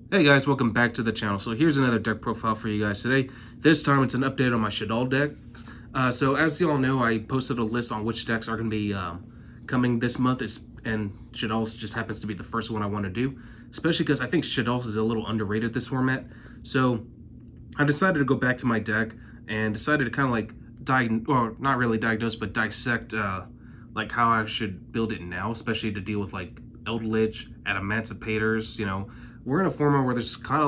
Hey guys, welcome back to the channel. So here's another deck profile for you guys today. This time it's an update on my Shaddoll decks. So as you all know, I posted a list on which decks are going to be coming this month, and Shaddolls just happens to be the first one I want to do, especially because I think Shaddolls is a little underrated this format. So I decided to go back to my deck and decided to kind of like not really diagnose, but dissect like how I should build it now, especially to deal with like Eldlich, Adamancipators. We're in a format where there's quite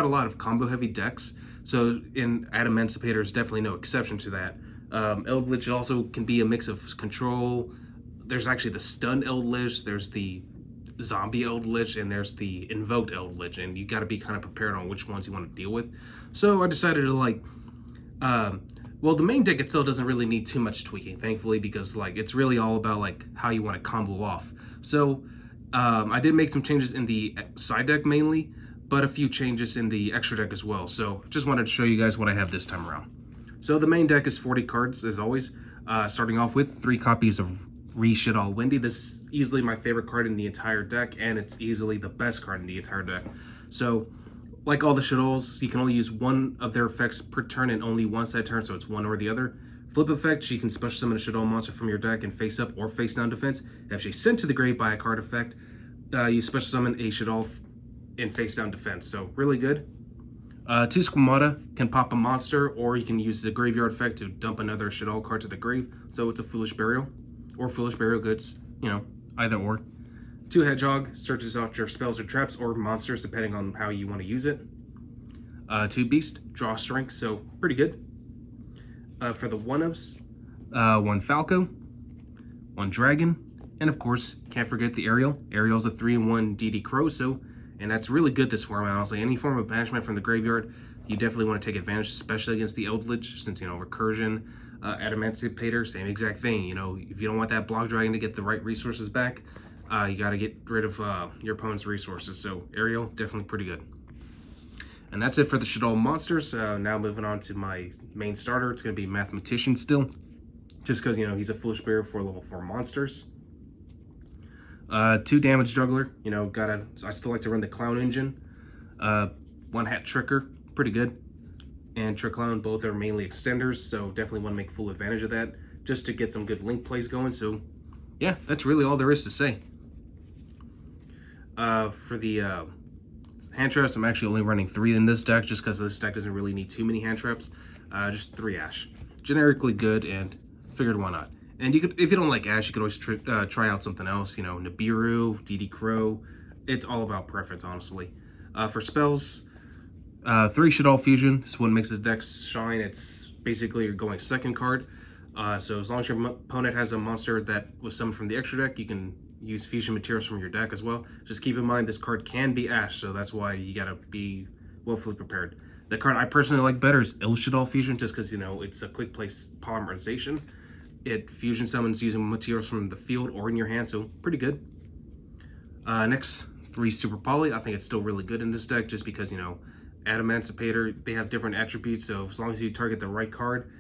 a lot of combo heavy decks. So in Adamancipator is definitely no exception to that. Eldlich also can be a mix of control. There's actually the stun Eldlich, there's the zombie Eldlich, and there's the invoked Eldlich, and you got to be kind of prepared on which ones you want to deal with. So I decided to well, the main deck itself doesn't really need too much tweaking, thankfully, because like it's really all about like how you want to combo off. So I did make some changes in the side deck mainly, but a few changes in the extra deck as well. So just wanted to show you guys what I have this time around. So the main deck is 40 cards as always, starting off with 3 copies of Shaddoll Winda. This is easily my favorite card in the entire deck, and it's easily the best card in the entire deck. So like all the Shaddolls, you can only use one of their effects per turn and only once that turn, so it's one or the other. Flip effect, you can special summon a Shaddoll monster from your deck in face up or face down defense. If she's sent to the grave by a card effect, you special summon a Shaddol in face down defense, so really good. 2 Squamata can pop a monster, or you can use the graveyard effect to dump another Shaddol card to the grave, so it's a Foolish Burial, or Foolish Burial Goods, either or. 2 Hedgehog searches out your spells or traps or monsters depending on how you want to use it. 2 Beast, draw strength, so pretty good. For the 1-ofs, 1 Falco, 1 Dragon, and of course, can't forget the Ariel. Ariel's a 3-in-1 DD Crow, and that's really good this format, honestly. Any form of banishment from the graveyard, you definitely want to take advantage, especially against the Eldlich, since, Recursion, Adamancipator, same exact thing. If you don't want that block dragon to get the right resources back, you got to get rid of your opponent's resources. So Ariel, definitely pretty good. And that's it for the Shaddoll monsters. Now moving on to my main starter. It's going to be Mathematician still, just because, he's a Foolish Bear for level 4 monsters. 2 Damage Juggler. I still like to run the Clown engine. 1 Hat Tricker, pretty good. And Trick Clown, both are mainly extenders, so definitely want to make full advantage of that, just to get some good link plays going. So yeah, that's really all there is to say. For the hand traps, I'm actually only running 3 in this deck, just because this deck doesn't really need too many hand traps. Just 3 Ash. Generically good, and figured why not. And you could, if you don't like Ash, you could always try out something else, Nibiru, DD Crow. It's all about preference, honestly. For spells, 3 Shaddoll Fusion. This one makes this deck shine. It's basically you're going second card. So as long as your opponent has a monster that was summoned from the extra deck, you can use fusion materials from your deck as well. Just keep in mind this card can be Ash, so that's why you gotta be willfully prepared. The card I personally like better is Shaddoll Fusion, just because it's a quick play polymerization. It fusion summons using materials from the field or in your hand, so pretty good. Next, 3 Super Poly. I think it's still really good in this deck, just because Adamancipator, they have different attributes, so as long as you target the right card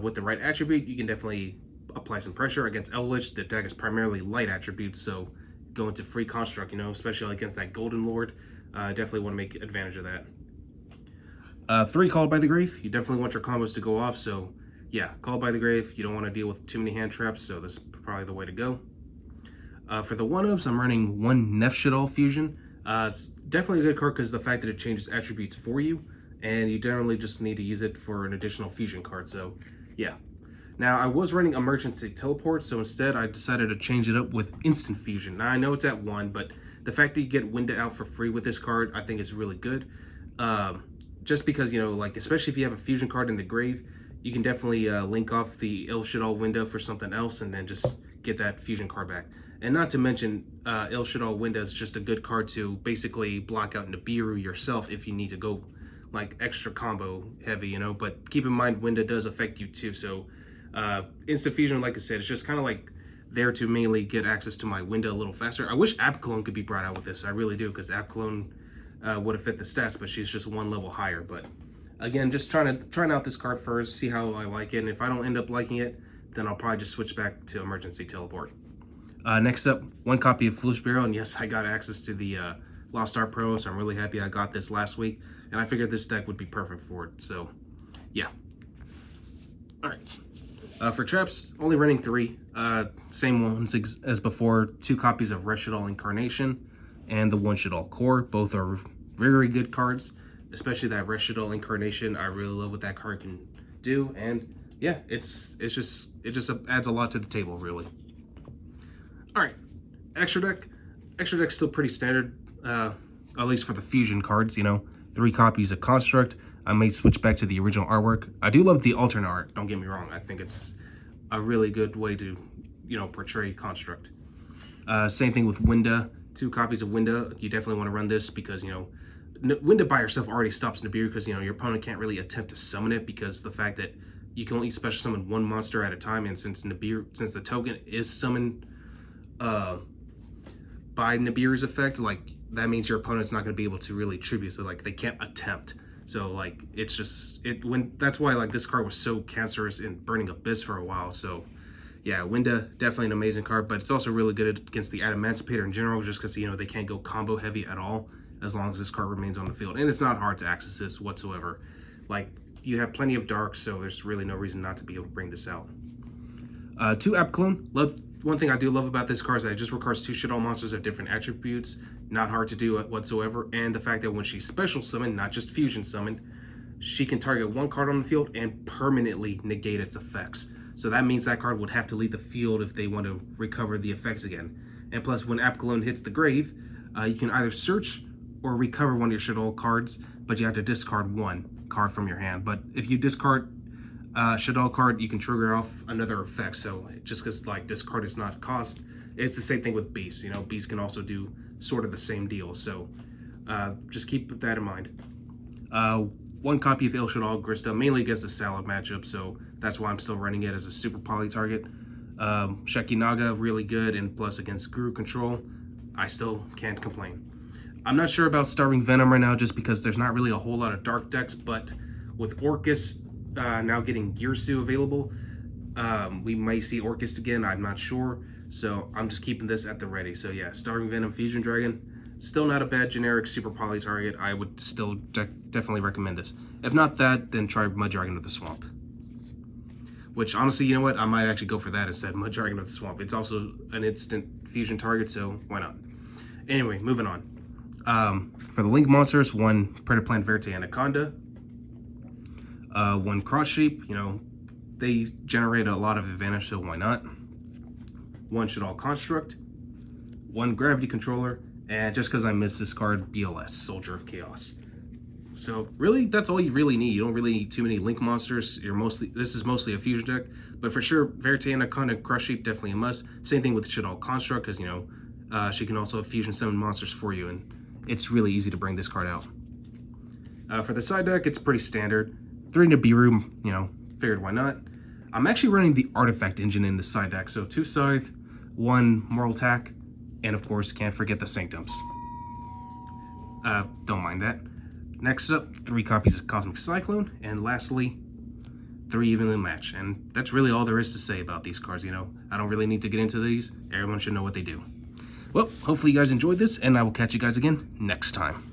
with the right attribute, you can definitely apply some pressure. Against Eldlich, the deck is primarily light attributes, so go into free construct, especially against that Golden Lord. Definitely want to make advantage of that. 3 Called by the Grave. You definitely want your combos to go off, so yeah, Called by the Grave. You don't want to deal with too many hand traps, so this is probably the way to go. For the 1-ofs, I'm running 1 Shaddoll Fusion. It's definitely a good card because the fact that it changes attributes for you, and you generally just need to use it for an additional fusion card, so yeah. Now, I was running Emergency Teleport, so instead I decided to change it up with Instant Fusion. Now, I know it's at 1, but the fact that you get Winda out for free with this card, I think is really good. Just because, especially if you have a fusion card in the grave, you can definitely link off the Shaddoll Winda for something else and then just get that fusion card back. And not to mention, Shaddoll Winda is just a good card to basically block out Nibiru yourself if you need to go like extra combo heavy, but keep in mind Winda does affect you too, so Instant Fusion, like I said, it's just kind of like there to mainly get access to my Winda a little faster. I wish Clone could be brought out with this, I really do, because Clone would have fit the stats, but she's just 1 level higher. But again, just trying out this card first, see how I like it, and if I don't end up liking it, then I'll probably just switch back to Emergency Teleport. Next up, 1 copy of Foolish Burial, and yes, I got access to the Lost Art Pro, so I'm really happy I got this last week, and I figured this deck would be perfect for it, so yeah. Alright, for traps, only running 3, same ones as before, 2 copies of Shaddoll Incarnation, and the 1 Shaddoll Core. Both are very good cards, especially that Shaddoll Incarnation. I really love what that card can do, and yeah, it just adds a lot to the table, really. Alright, extra deck's still pretty standard, at least for the fusion cards, you know. 3 copies of Construct. I may switch back to the original artwork. I do love the alternate art, don't get me wrong. I think it's a really good way to, you know, portray Construct. Same thing with Winda. 2 copies of Winda. You definitely want to run this because, you know, Winda by herself already stops Nibiru because, you know, your opponent can't really attempt to summon it because the fact that you can only special summon 1 monster at a time, and since the token is summoned by Nibiru's effect, like, that means your opponent's not going to be able to really tribute, so like they can't attempt. So like it's just that's why like this card was so cancerous in Burning Abyss for a while. So yeah, Winda, definitely an amazing card, but it's also really good against the Adamancipator in general, just because, you know, they can't go combo heavy at all as long as this card remains on the field, and it's not hard to access this whatsoever. Like, you have plenty of darks, so there's really no reason not to be able to bring this out. 2 Cyclone. One thing I do love about this card is that it just requires 2 Shaddolls monsters of different attributes. Not hard to do whatsoever. And the fact that when she's special summoned, not just fusion summoned, she can target 1 card on the field and permanently negate its effects. So that means that card would have to leave the field if they want to recover the effects again. And plus, when Cyclone hits the grave, you can either search or recover one of your Shaddoll cards, but you have to discard 1 card from your hand. But if you discard Shaddoll card, you can trigger off another effect. So just because like this card is not cost, it's the same thing with Beast. You know, Beast can also do sort of the same deal. So just keep that in mind. 1 copy of Shaddoll Grista, mainly against the Salad matchup, so that's why I'm still running it as a super poly target. Shekinaga, really good, and plus against Guru Control, I still can't complain. I'm not sure about Starving Venom right now just because there's not really a whole lot of dark decks, but with Orcus now getting Girsu available, we may see Orcus again, I'm not sure. So I'm just keeping this at the ready. So yeah, Starving Venom, Fusion Dragon, still not a bad generic super poly target. I would still definitely recommend this. If not that, then try Mud Dragon of the Swamp. Which honestly, you know what? I might actually go for that instead. Mud Dragon of the Swamp. It's also an instant fusion target, so why not? Anyway, moving on. For the Link monsters, 1 Predator Plant Verte Anaconda, 1 Cross Sheep. You know, they generate a lot of advantage, so why not? 1 Shaddoll Construct, 1 Gravity Controller, and just because I missed this card, BLS, Soldier of Chaos. So really, that's all you really need. You don't really need too many Link monsters. This is mostly a fusion deck, but for sure, Verte Anaconda and Crush Sheep definitely a must. Same thing with Shaddoll Construct, because, you know, she can also fusion summon monsters for you, and it's really easy to bring this card out. For the side deck, it's pretty standard. 3 Nibiru, you know, figured why not. I'm actually running the Artifact engine in the side deck, so 2 Scythe, 1 Moral Attack, and of course, can't forget the Sanctums. Don't mind that. Next up, 3 copies of Cosmic Cyclone, and lastly, 3 evenly matched. And that's really all there is to say about these cards, you know. I don't really need to get into these. Everyone should know what they do. Well, hopefully you guys enjoyed this, and I will catch you guys again next time.